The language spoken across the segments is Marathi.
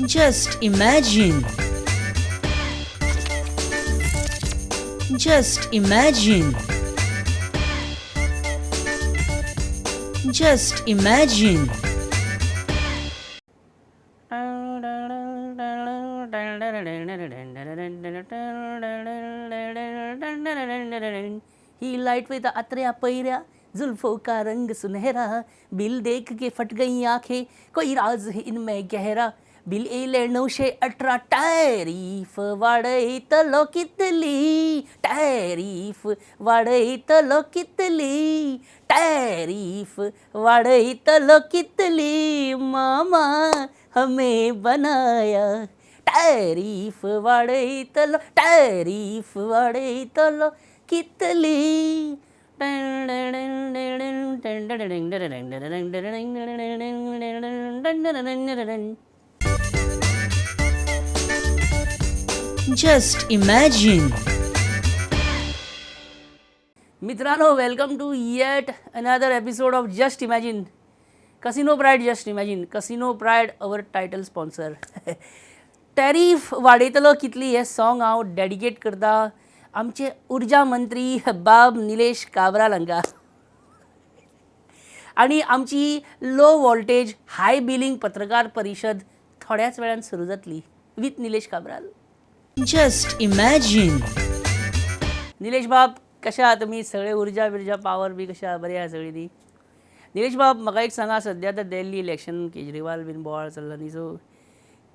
Just imagine. Just imagine. Just imagine. ही लाइट विद अतरिया पैरिया जुल्फों का रंग सुनहरा बिल देख के फट गई आंखें कोई राज है इनमें गहरा बिल एले 918 टॅरिफ वाढयतलो कितली टॅरिफ वाढयतलो कितली टॅरिफ वाढयतलो कितली मामा हमें बनाया टॅरिफ वाढयतलो कितली Just imagine. मित्रांनो, welcome to yet another episode of just imagine. Casino Pride just imagine. Casino Pride our title sponsor. Tariff वाडयतलो कितली हे सॉंग हांव डेडिकेट करता आमचे उर्जा मंत्री बाब निलेश काब्राल हांकां आनी आमची लो वोल्टेज हाय बिलिंग पत्रकार परिशद थोड्याच वेळान सुरू जातली with Nilesh Cabral. Just imagine. Nilesh बाब कशा आहात तुम्ही? सगळे उर्जा बिर्जा पावर बी कशा बरे आहा सगळी ती? निलेश बाब म्हाका एक सांगा, सध्या आतां दिल्ली इलेक्शन केजरीवाल बीन बोवाळ चल्ला न्ही, सो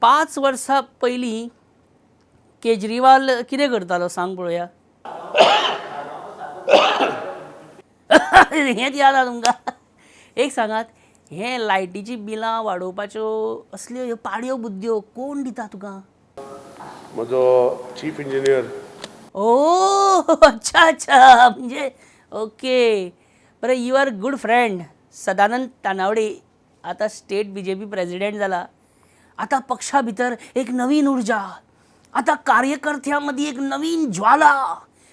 5 वर्सां पयलीं केजरीवाल कितें करतालो सांग पळोवया. हेंच याद आहा तुमकां? एक सांगात, हे लायटीची बिलां वाडोवपाच्यो असल्यो ह्यो पाडयो बुद्द्यो कोण दिता तुका? म्हजो चीफ इंजिनियर. ओ अच्छा म्हणजे ओके बरं. You are good friend Sadanand Tanavade आता स्टेट BJP प्रेसिडेंट जाला. आता पक्षा भितर एक नवीन ऊर्जा, आता कार्यकर्त्यांमध्ये एक नवीन ज्वाला,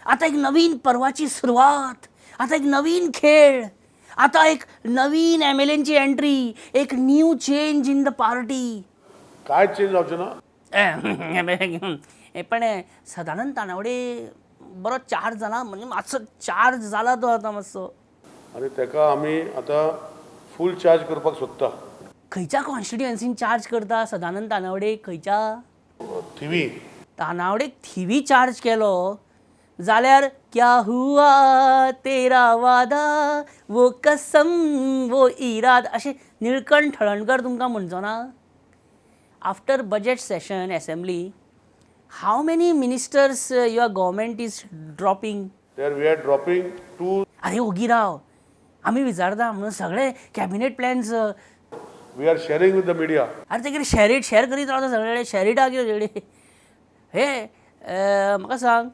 आता एक नवीन पर्वाची सुरुवात, आता एक नवीन खेळ, आता एक नवीन MLAंची एंट्री, एक new change in the party. काय चेंज जावचें ना? पण सदानंद तानावडे बरो चार्ज जाला, म्हणजे मातसो चार्ज जाला तो आता मातसो. आनी तेका आमी आतां फूल चार्ज करपाक सोदता. खंयच्या कॉन्स्टिट्युएन्सीन चार्ज करता सदानंद तानावडे? खंयच्या? थिवी. तानावडेक थिवी चार्ज केलो जाल्यार क्या हुआ तेरा वादा वो कसम वो इराद अशें निळकंठ हळणकर तुमकां म्हणचो ना? After budget session assembly, how many ministers your government is dropping? There we are dropping 2. अरे ओगिराव, आमी विचारता म्हणून सगळे cabinet plans we are sharing with the media. अरे ते कितें शेअर करीत रावता सगळे. शेअरिटा कितें सगळे हे म्हाका सांग,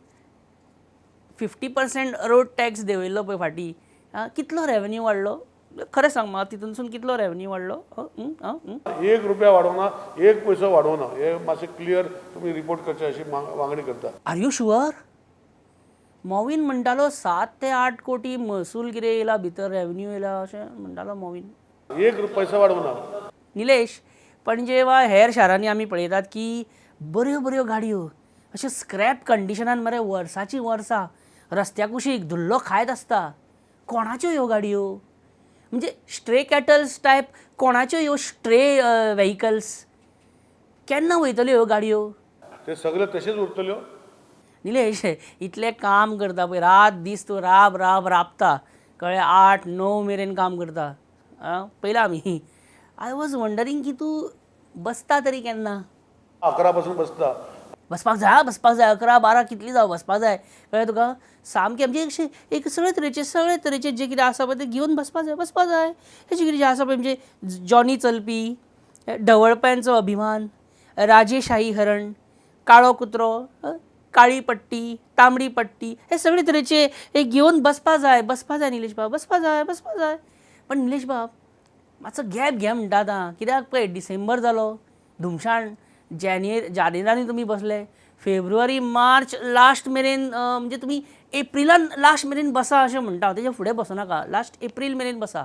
50% रोड टॅक्स देंवयल्लो पळय फाटीं, कितलो रेवन्यू वाडलो? खरें सांग म्हाका, तितूनसून कितलो रेवन्यू वाडलो? ₹1 वाडोवना, 1 पैसो वाडोवना. हे मातशें क्लियर तुमी रिपोर्ट करचे अशी मागणी करता. R you sure? मोवीन म्हणटालो 7 ते 8 कोटी महसूल कितें येयला भितर, रेवन्यू येयला अशें म्हणटालो मोवीन. 1 पैसो वाडोवना. निलेश, पणजे वा हेर शारांनी आमी पळयतात की बऱ्यो बऱ्यो गाडयो अश्यो स्क्रॅप कंडिशनान मरे वर्सांची वर्सां रस्त्या कुशीक धुल्लो खायत आसता. कोणाच्यो ह्यो गाडयो? म्हणजे स्ट्रे कॅटल्स टायप कोणाच्यो ह्यो स्ट्रे व्हेहिकल्स? केन्ना वयतल्यो ह्यो गाडयो? ते सगळे तशेच उरतल्यो. निलेश, इतलें काम करता पळय, रात दीस तूं राबता कळ्ळें, 8-9 मेरेन काम करता. पळयलां आमी. आय वॉज वंडरींग की तूं बसता तरी केन्ना? 11 पासून बसता. बसपाक जाय 11-12 कितली जावं बसपाक जाय, कळ्ळें तुका? सामकें म्हणजे अशें एक सगळे तरेचे जे कितें आसा पळय तें घेवन बसपाक जाय. हेजें कितें जें आसा पळय म्हणजे जॉनी चलपी, ढवळप्यांचो अभिमान, राजेशाही हरण, काळो कुत्रो, काळी पट्टी, तांबडी पट्टी, हे सगळे तरेचे एक घेवन बसपाक जाय निलेश बाब, बसपाक जाय. पण निलेश बाब मातसो गॅप घे म्हणटा आतां. कित्याक पळय, डिसेंबर जालो, धुमशाण जानेरांनी तुमी बसले, फेब्रुवारी मार्च लास्ट मेरेन, म्हणजे तुमी एप्रिलान लास्ट मेरेन बसा अशें म्हणटा. तेजे फुडें बसनाका, लास्ट एप्रील मेरेन बसा.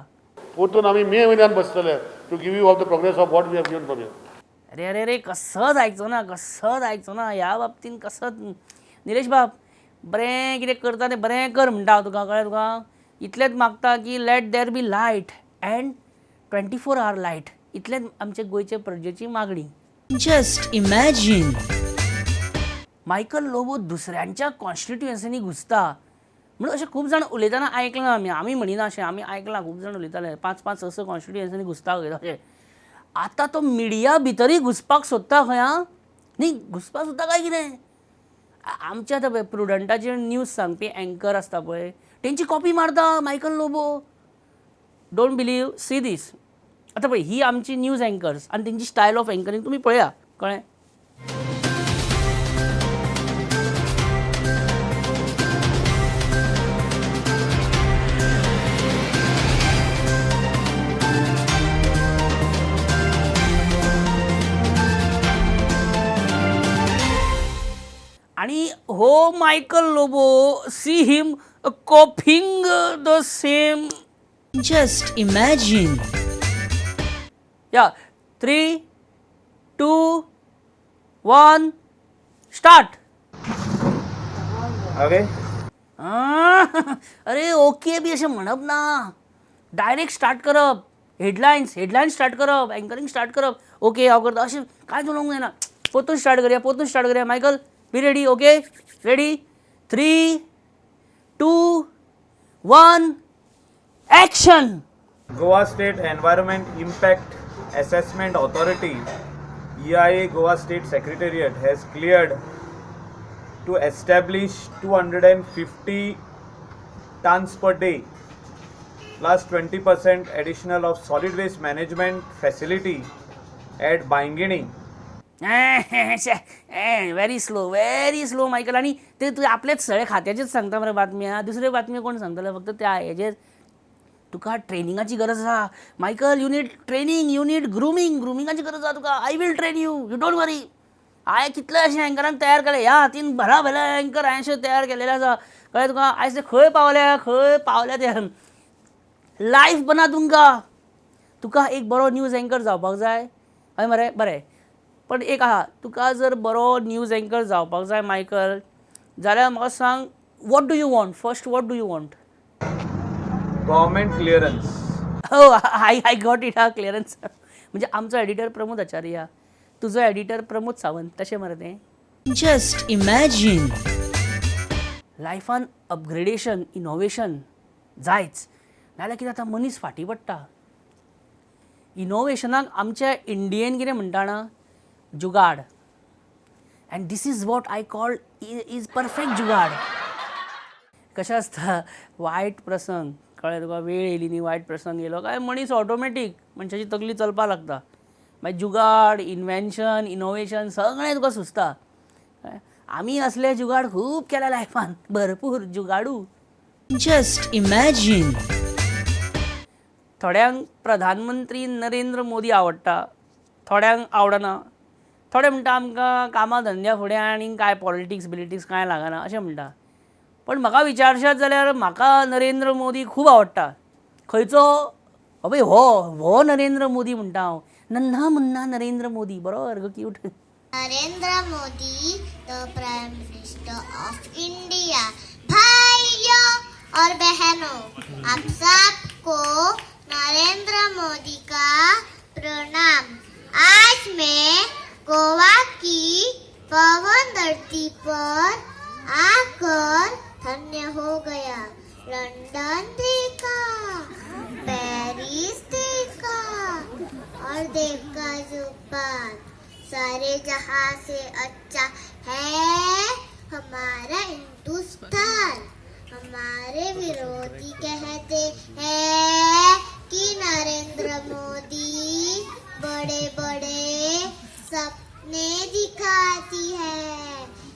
परतून आमी मे म्हयन्यान बसतले to give you of the progress of what we have given for you. अरे अरे अरे कसं जायचं ना ह्या बाबतीन कसं निलेश बाब बरें कितें करता तें बरें कर म्हणटा हांव तुका कळ्ळें तुका इतलेंच मागता की let there be light and 24 hour light इतलेंच आमचे गोंयचे प्रजेची मागणी. Just imagine. मायकल लोबो दुसऱ्यांच्या कॉन्स्टिट्युएन्सीनी घुसता म्हणून अशें खूब जाण उलयतना आयकलां आमी म्हणिना अशें आमी आयकलां खूब जाण उलयताले 5-5-6 कॉन्स्टिट्युएन्सीनी घुसता खंय अशें. आतां तो मिडिया भितरय घुसपाक सोदता खंय आं न्ही घुसपाक सोदता काय कितें. आमच्या आतां प्रुडंटाचेर न्यूज सांगपी एंकर आसता पळय तेंची कॉपी मारता Michael Lobo. Don't believe see this. आतां पळय ही आमची न्यूज एंकर्स आनी तेंची स्टायल ऑफ एंकरींग तुमी पळया कळ्ळें. आणि हो Michael Lobo see him coughing the same. Just imagine. या 3, 2, 1 स्टार्ट. ओके अरे ओके बी अशें म्हणप ना डायरेक्ट स्टार्ट करप. हेडलायन्स स्टार्ट करप एंकरींग स्टार्ट करप. ओके हांव करता अशें कांयच उलोवंक जायना. परतून स्टार्ट करुया Michael be ready. Okay ready 3, 2, 1 action. Goa State Environment Impact Assessment Authority EIA Goa State Secretariat has cleared to establish 250 tons per day plus 20% additional of solid waste management facility at Baingini. Very slow Michael. आणि ते तू आपलेच सगळे खात्याचेच सांगता मरे बातम्या दुसरे बातम्या कोण सांगतले फक्त त्या हेजेर. तुका ट्रेनिंगाची गरज आसा Michael. You need training you need ग्रुमिंगाची गरज आसा तुका. I will train you don't worry. हांवें कितले अशें एंकरांक तयार केले ह्या हातीन भला एंकर हांवें अशें तयार केलेले आसा कळ्ळें तुका. आयज ते खंय पावल्या ते लायफ बना तुका एक बरो न्यूज एंकर जावपाक जाय हय मरे बरें. पण एक आहा तुका जर बरो न्यूज एंकर जावपाक जाय मायकल जाल्यार म्हाका सांग what do you want first. What do you want. Government clearance. हो आय गॉट इट हा क्लिअरन्स. म्हणजे आमचो एडिटर प्रमोद आचार्य तुझो एडिटर प्रमोद सावंत तशें मरे तें. Just imagine. लायफान अपग्रेडेशन इनोवेशन जायच नाल्यार कितें आतां मनीस फाटीं पडटा. इनोवेशनाक आमच्या इंडियेन कितें म्हणटा ना jugaad. And this is what I call is perfect jugaad. कशें आसता वायट प्रसंग कळ्ळें तुका वेळ येयली न्ही वायट प्रसंग येयलो काय मनीस ऑटोमॅटीक मनशाची तकली चलपाक लागता. मागीर जुगाड इन्वेन्शन इनोवेशन सगळें तुका सुचता. आमी असले जुगाड खूब केल्या लायफान भरपूर जुगाडू. Just imagine. थोड्यांक प्रधानमंत्री नरेंद्र मोदी आवडटा थोड्यांक आवडना. थोडे म्हणटा आमकां कामा धंद्या फुडें आनी काय पॉलिटिक्स कांय लागना अशें म्हणटा. पण म्हाका विचारशात जाल्यार म्हाका नरेंद्र मोदी खूब आवडटा. खंयचो अबे हो नरेंद्र मोदी म्हणटा हांव. नन्हा मुन्ना नरेंद्र मोदी बरो अर्ग cute. Narendra Modi the prime minister of India. भाइयों और बहनों आप सबको नरेंद्र मोदी का प्रणाम. आज मैं गोवा की पावन धरती पर आकर धन्य हो गया. लंदन देखा पेरिस देखा और देखा जो बात सारे जहां से अच्छा है हमारा हिंदुस्तान. हमारे विरोधी कहते हैं कि नरेंद्र मोदी बड़े बड़े सपने दिखाती है.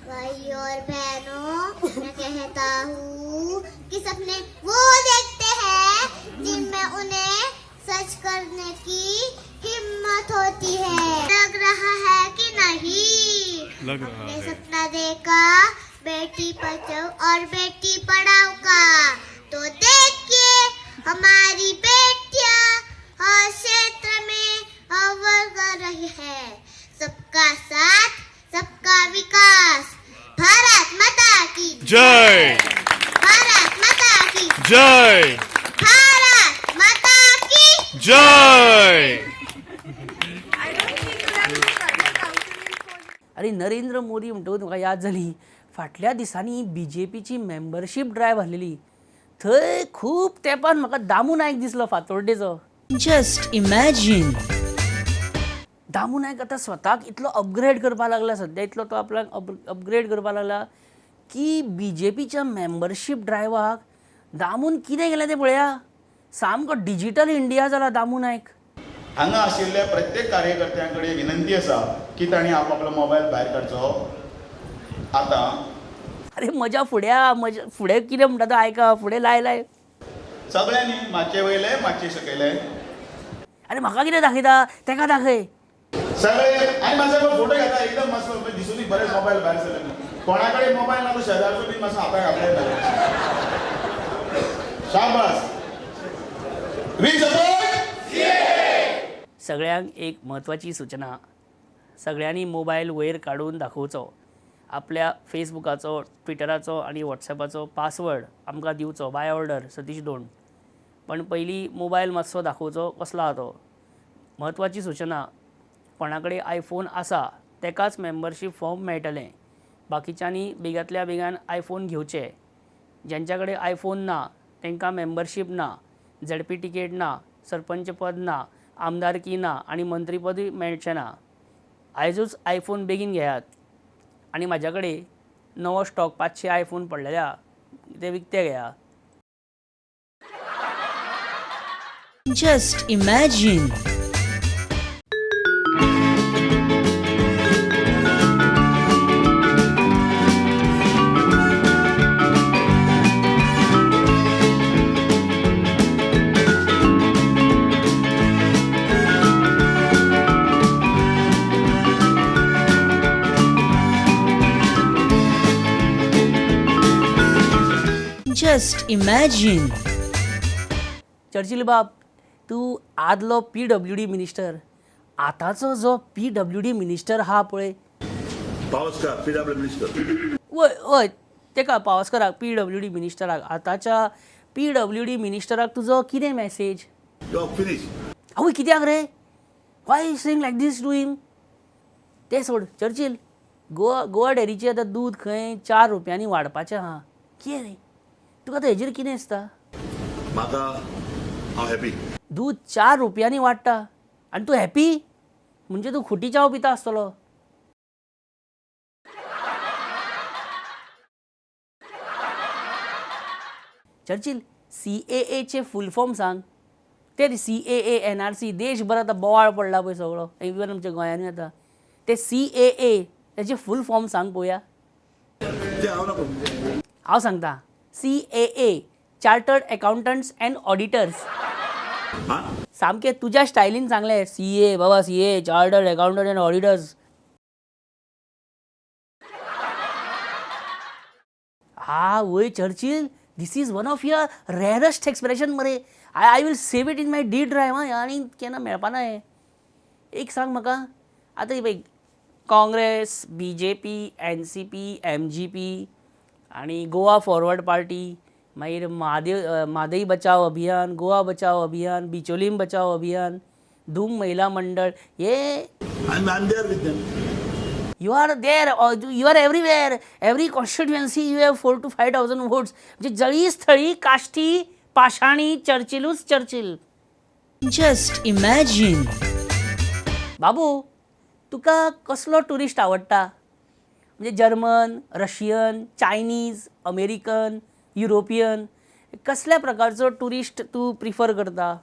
भाइयों और बहनों मैं कहता हूँ कि सपने वो देखते हैं जिनमें उन्हें सच करने की हिम्मत होती है. लग रहा है कि नहीं हमने सपना देखा बेटी बचाओ और बेटी पढ़ाओ का. तो देखिए हमारी बेटियां हर क्षेत्र में अव्वल कर रही है. सबका साथ सबका विकास. भारत माता की जय भारत माता की जय भारत माता की जय. अरे नरेंद्र मोदी म्हणतो तुका याद झाली फाटल्या दिसांनी BJPची मेंबरशीप ड्रायव्ह आसलेली थंय खूब तेंपान म्हाका दामू नायक दिसलो फातोर्डेचो. Just imagine. दामू नायक आतां स्वताक इतलो अपग्रेड करपाक लागला सद्या इतलो तो आपल्याक अपग्रेड करपाक लागला की BJPच्या मेंबरशीप ड्रायव्हाक दामून कितें केलें तें पळया. सामको डिजिटल इंडिया जाला दामू नायक. हांगा आशिल्ल्या प्रत्येक कार्यकर्त्यां कडेन विनंती आसा की तांणी आपलो मोबायल भायर काडचो. आतां अरे म्हज्या फुडें कितें म्हणटा तो आयका फुडें लाय सगळ्यांनी मातशे वयले मातशे सकयले अरे म्हाका कितें दाखयता तेका दाखय. सगळे आनी मातसो फोटो घेता एकदम मस्त दिसूनी बरेच मोबायल भायर सरले. कोणा कडेन मोबायल ना तो शेजारचो बी मातसो हाताक आपल्या शाबास. वी सपोर्ट सगळ्यांक एक म्हत्वाची सूचना सगळ्यांनी मोबायल वयर काडून दाखोवचो. आपल्या फेसबुकाचो ट्विटराचो आनी वॉट्सॅपाचो पासवर्ड आमकां दिवचो बाय ऑर्डर सतीश दोंड. पण पयलीं मोबायल मातसो दाखोवचो कसलो आहा तो. म्हत्वाची सूचना कोणा कडेन आयफोन आसा तेकाच मेंबरशीप फॉर्म मेळटलें. बाकीच्यांनी बेगांतल्या बेगान आयफोन घेवचे. ज्यांच्या कडेन आयफोन ना तांकां मेंबरशीप ना, ZP तिकेट ना, सरपंच पद ना, आमदारकी ना आनी मंत्रीपदूय मेळचें ना. आयजूच आयफोन बेगीन घेयात. आनी म्हाज्या कडेन नवो स्टॉक 500 आयफोन पडलेले आहा ते विकते घेया. Just imagine. Just imagine. Churchill बाब तूं आदलो PWD मिनिस्टर आतांचो जो PWD मिनिस्टर आहा पळय पावसकार PW मिनिस्टर वय तेका पावसकाराक PWD मिनिस्टराक आतांच्या PWD मिनिस्टराक तुजो कितें मॅसेज. यू फिनिश आवय कित्याक रे why saying like this to him. तें सोड चर्चिल गोवा डेरीचें आतां दूद खंय 4 रुपयांनी वाडपाचें आहा. कितें रे तुका आतां हेजेर कितें दिसता. म्हाका हांव हॅपी. दूद 4 रुपयांनी वाडटा आनी तूं हॅपी म्हणजे तूं खोटी चाव पिता आसतलो. चर्चिल CAAचे फूल फॉर्म सांग. ते CAA NRC देशभर आतां बोवाळ पडला पळय सगळो इवन आमच्या गोंयांनी आतां ते CAA तेचे फूल फॉर्म सांग पळोवया. ते हांव नको. हांव सांगता CAA chartered accountants and auditors. हां सामकें तुज्या स्टायलीन सांगलें CA बाबा CA chartered accountant and auditors. हा वय Churchill this is one of your rarest expression मरे. I will save it in my D drive आनी केन्ना मेळपाना हें. एक सांग म्हाका आतां पळय काँग्रेस BJP NCP MGP आनी गोवा फॉरवर्ड पार्टी मागीर म्हादई बचाव अभियान, गोवा बचाव अभियान, बिचोलीम बचाव अभियान, धूम महिला मंडळ हे I am there with them. You are there you are everywhere. Every constituency you have 4,000 to 5,000 votes. म्हणजे जळी स्थळी काष्टी पाशाणी चर्चिलूच चर्चिल. Just imagine. बाबू तुका कसलो टुरिस्ट आवडटा. म्हणजे German, Russian, Chinese, American, European कसल्या प्रकारचो टुरिस्ट तूं प्रिफर करता.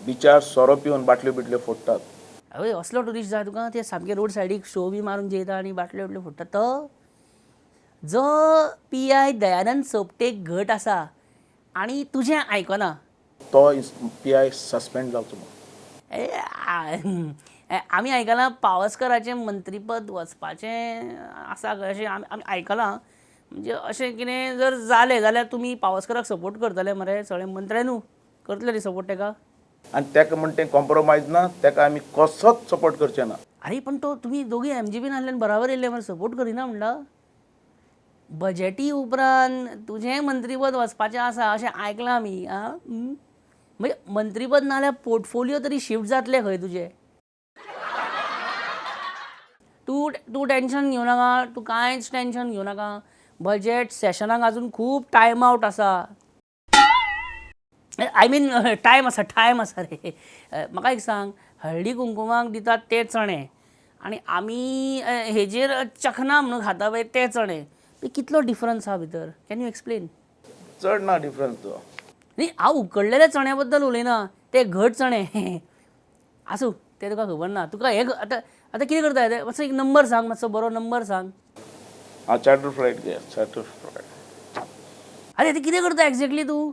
बिचार सोरो पिवन बाटल्यो बिटल्यो फोडटात. अरे असलो टुरिस्ट जाय तुका ते सामके रोड सायडीक शो बी मारून जेयता आनी बाटल्यो बिटल्यो फोडटा तो. जो PI दयानंद सोपटे गट आसा आनी तुजें आयकना तो PI सस्पेंड जावचो. आमी आयकलां पावसकराचें मंत्रीपद वचपाचें आसा अशें आमी आयकलां. म्हणजे अशें कितें जर जालें जाल्यार तुमी पावसकराक सपोर्ट करतले मरे सगळे मंत्र्यान करतले न्ही सपोर्ट तेका. आनी तेका म्हण तें कॉम्प्रोमायज ना तेका आमी कसोच सपोर्ट करचे ना. अरे पण तो तुम्ही दोघी MGP नासल्यान बराबर येयले मरे सपोर्ट करिना म्हणला. बजेटी उपरांत तुजें मंत्रीपद वचपाचें आसा अशें आयकलां आमी आं. म्हणजे मंत्रीपद नाल्यार पोर्टफोलियो तरी शिफ्ट जातले खंय तुजे. तूं टेन्शन घेवं नाका, तूं कांयच टेन्शन घेवं नाका. बजेट सेशनाक अजून खूब टायम आउट आसा. आय मीन टायम आसा रे. म्हाका एक सांग, हळदी कुंकुमाक दितात ते चणे आनी आमी हेजेर चखना म्हणून खाता पळय ते चणे, कितलो डिफरन्स आहा भितर? Can you explain? चड ना डिफरन्स तो. न्ही, हांव उकडलेल्या चण्या बद्दल उलयना, ते घट चणे आसूं ते तुका खबर ना. तुका हे आतां कितें करता ते मातसो एक नंबर सांग, मातसो बरो नंबर सांग. हांव चार्टर फ्लायट घे, चार्टर फ्लायट. अरे ते कितें करता एक्झॅक्टली तूं?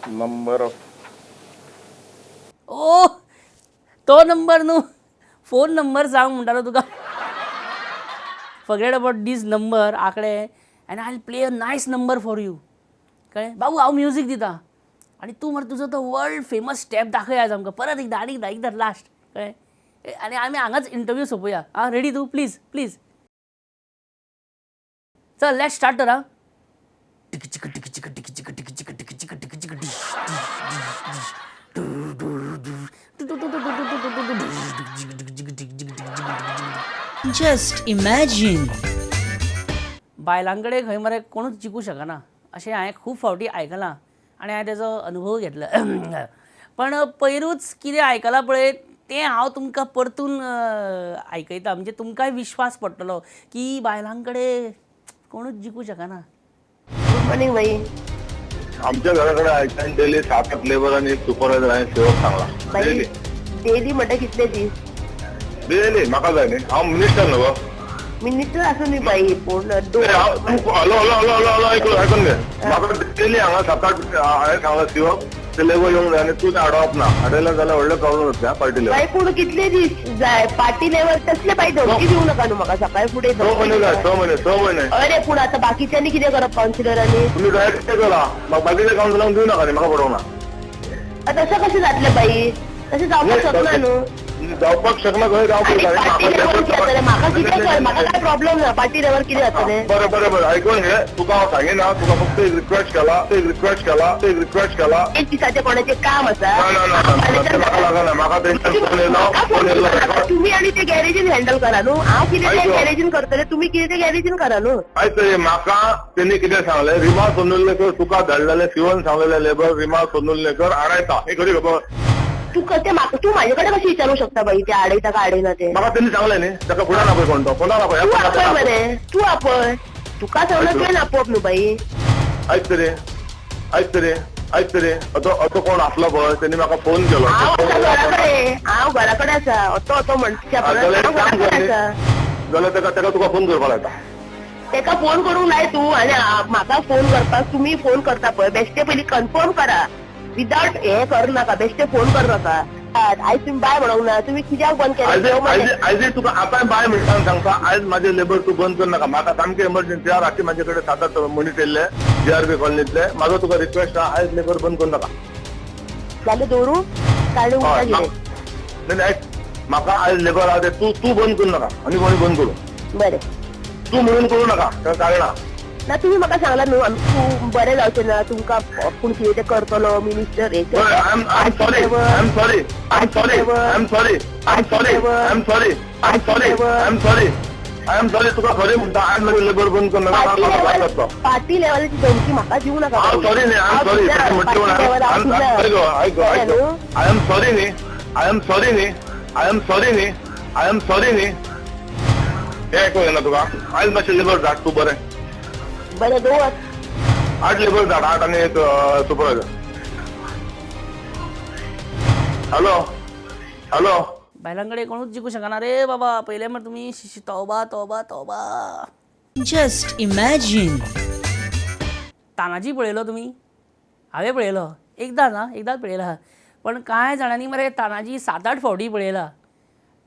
नंबर ऑफ ओ तो नंबर न्हू, फोन नंबर सांग म्हणटालो तुका. फॉरगेट अबाउट दीस नंबर आंकडे end I will play a nice number for you. कळ्ळें बाबू, हांव म्युजीक दिता आनी तूं मरे तुजो तो वर्ल्ड फेमस स्टेप दाखय आज आमकां परत एकदा लास्ट. कळ्ळें? आनी आमी हांगाच इंटरव्यू सोंपोवया. आं रेडी तूं? प्लीज प्लीज चल लेट्स स्टार्ट तर. Just imagine. बायलांकडे खंय मरे कोणूच जिखू शकना अशें हांवें खूब फावटी आयकलां आनी हांवें तेजो अनुभव घेतला. पण पयरूच कितें आयकलां पळय तें हांव तुमकां परतून आयकयता, म्हणजे तुमकांय विश्वास पडटलो की बायलांकडे कोणूच जिखू शकना. गुड मॉर्निंग बाई. आमच्या घराकडे आयच्यान डेली 7-8 लेबर आणि सुपरवायझर आणि सेवक सांगला. बाई डेली म्हणटा कितले दीस? डेली म्हाका जाय न्ही, हांव मिनिस्टर न्हू गो. मिनिस्टर आसूं न्ही बाई, पूण हलो आयकून घे. म्हाका डेली हांगा 7-8 हांवें सांगला सेवक ते लेबर येवंक जाय आनी तूं तें हाडप ना. हाडयला जाल्यार व्हडले प्रॉब्लेम जातले पार्टी लेबर. बाई पूण कितले दीस जाय पार्टी लेवल तसले बाई धमकी दिवं नाका न्हू म्हाका सकाळी फुडें. 6 महिने जाय, 6 महिने. अरे पूण आतां बाकीच्यांनी कितें करप कावन्सिलरांनी? तुम्ही डायरेक्ट ते करा, म्हाका बाकीच्या कावन्सिलांक दिवं नाका न्ही, म्हाका पडोवंक ना. तशें कशें जातलें बाई? तशें जावपाक शकना न्हू. जावपाक शकना खंय आनी पार्टी लेवल कितें जातलें? म्हाका कितें कर, म्हाका काय प्रॉब्लेम ना. पार्टी लेवल कितें जातलें? बरें आयकून घे. तुका हांव सांगिना, तुका फक्त एक रिक्वेस्ट केला. एक दिसाचें कोणाचें काम आसा? म्हाका लागना, म्हाका टेन्शन फोन येयलो. तुम्ही आणि ते गॅरेजीन हँडल करा न्हू. हांव कितें ते गॅरेजीन करतलें, तुमी कितें ते गॅरेजीन करा न्हू. आयकय, म्हाका तेणी कितें सांगलें, रिमा सोनुल्लेकर तुका धाडलेले शिवन सांगलेले लेबर रिमा सोनुल्लेकर आडायता. हे खरी खबर? तू माझे कडेन कशें विचारूंक शकता बाई ते आडयता काय आडयना ते? म्हाका तेणी सांगलें न्ही, ताका फुडार आपय कोण तो, कोणाक तू आपय आपय. मरे, तू आपय. तुका सांगला तुवें आपोवप न्हू बाई. आयक तरी असो कोण आसलो पळय तेणी म्हाका फोन केलो. हांव घरा कडेन आसा. असो म्हणटा जाल्यार ताका तुका फोन करपाक लायता. तेका फोन करूंक लाय तूं आनी म्हाका फोन करपाक तुमी फोन करता पळय बेश्टे पयलीं कन्फर्म करा. विदाउट हे करूं नाका, बेश्टे फोन करूं नाका. आयज तुमी बाय म्हणूंक ना, तुमी कित्याक बंद केलें? आयज तुका आतां बाय म्हणटा सांगता, आयज म्हाजे लेबर तूं बंद कर नाका. म्हाका सामकें इमर्जन्सी आहा. राती म्हाजे कडेन 7-8 मनीस येयल्ले JRP कॉलनीतले. म्हाजो तुका रिक्वेस्ट आहा, आयज लेबर बंद करूं नाका. जाल्यार दवरूं काडून हय, आयक, म्हाका आयज लेबर आहा ते तूं बंद करूं नाका आनी कोणी बंद करूं. बरें. तूं म्हणून करूं नाका, तें काळना. ना तुम्ही म्हाका सांगला न्हू तूं बरें जावचें ना, तुमकां पूण कितें तें करतलो मिनिस्टर. तुका खरें म्हणटा, आयज म्हाजे लेबर बंद कर नाका. पार्टी लेवलाची धमकी म्हाका दिवं नाका. सॉरी न्ही, आय एम सॉरी न्ही. हे आयकूं येना तुका? आयज मातशें लेबर धाड तूं. बरें दवर. 8 लेबर धाड, 8 आनी एक सुपरवायझर. हॅलो बायलांकडे कोणूच जिखू शकना रे बाबा. पहिले मग तुम्ही तौबा तौबा तौबा. Just imagine. तानाजी पळयलो तुमी? हांवें पळयलो एकदाच पळयला. पण कांय जाणांनी मरे तानाजी 7-8 फावटी पळयला.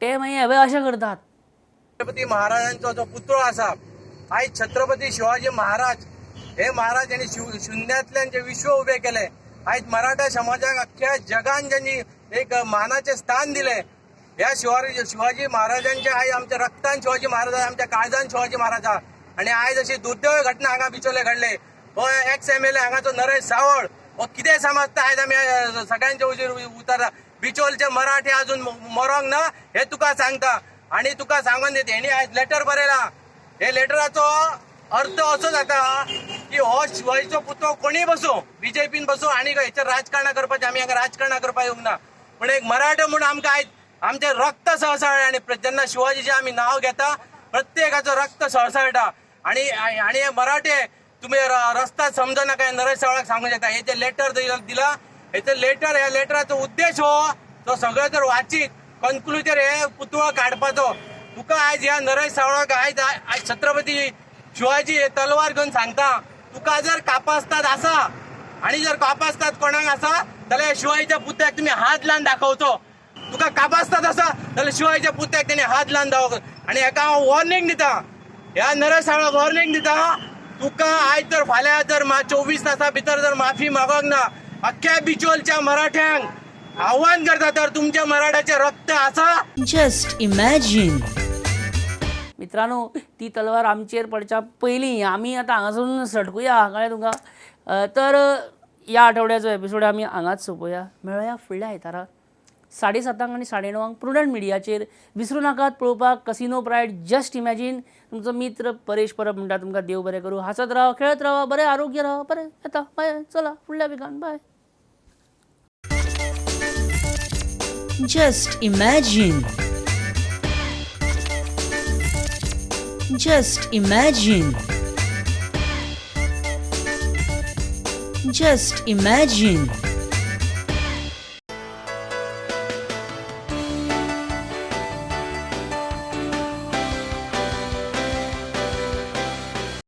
ते मागीर हेबय अशें करतात. छत्रपती महाराजांचो जो पुतळो आसा, आयज छत्रपती शिवाजी महाराज हे महाराज यांनी शुन्यांतल्यान जे विश्व उभे केले. आयज मराठा समाजाक अख्ख्या जगान ज्यांनी एक मानाचे स्थान दिले, या शिवाजी महाराजांच्या आई आमच्या रक्तान शिवाजी महाराज आमच्या काळजान शिवाजी महाराज आहा. आणि आयज अशी दुर्दैव घटना हांगा बिचोले घडले. हो एक्स MLA हांगाचो नरेश सावळ हो कितें समजता आयज आमी सगळ्यांच्या उजेर उतारता. बिचोलचे मराठी अजून मरोंक ना हे तुका सांगता. आणि तुका सांगून देते हेणी आयज लेटर बरयला. हे लेटराचो अर्थ असो जाता की हो शिवाजीचो पुतळो कोणी बसो BJPन बसो आणि हेचेर राजकारण करपाचें आमी हांगा राजकारण करपाक येवंक ना. पण एक मराठो म्हणून आमकां आयज आमचें रक्त सळसळ्ळें. आणि जेन्ना शिवाजीचें आमी नांव घेता प्रत्येकाचो रक्त सळसळटा. आणि हे मराठे तुम्ही रस्ता समजा नका. नरेश सावळाक सांगूंक शकता हे जे लेटर दिला हे लेटर ह्या लेटराचो उद्देश हो तो सगळो जर वाचीत कन्क्लुजन हे पुतळो काडपाचो. तुका आयज ह्या नरेश सावळाक आयज छत्रपती शिवाजी हे तलवार घेवन सांगता तुका जर कापास्ताद आसा आणि जर कापास्ताद कोणाक आसा जाल्यार शिवाजीच्या पुतळ्याक तुम्ही हात लावन दाखोवचो. तुका कापास्ताद आसा जाल्यार शिवाजीच्या पुतळ्याक तेणे हात लावन दाखोवचो. आणि हेका हांव वॉर्निंग दिता ह्या नरेश सावळाक वॉर्निंग दिता तुका आयज जर फाल्यां जर 24 तासा भितर जर माफी मागोंक ना अख्ख्या बिचोलच्या मराठ्यांक आव्हान करता तर तुमच्या मराठ्याचे रक्त आसा. Just imagine. मित्रांनो ती तलवार आमचेर पडच्या पयलीं आमी आतां हांगासून सटकुया कळ्ळें तुमकां. तर ह्या आठवड्याचो एपिसोड आमी हांगाच सोंपया. मेळया फुडल्या आयतारा 7:30 आनी 9:30 प्रुडंट मिडियाचेर. विसरूं नाकात पळोवपाक कसिनो प्रायड जस्ट इमॅजिन. तुमचो मित्र परेश परब म्हणटा तुमकां देव बरें करूं. हांसत रावा खेळत रावा बरें आरोग्य रावा बरें येता बाय. चला फुडल्या विकान bye. Just imagine. Just imagine. Just imagine.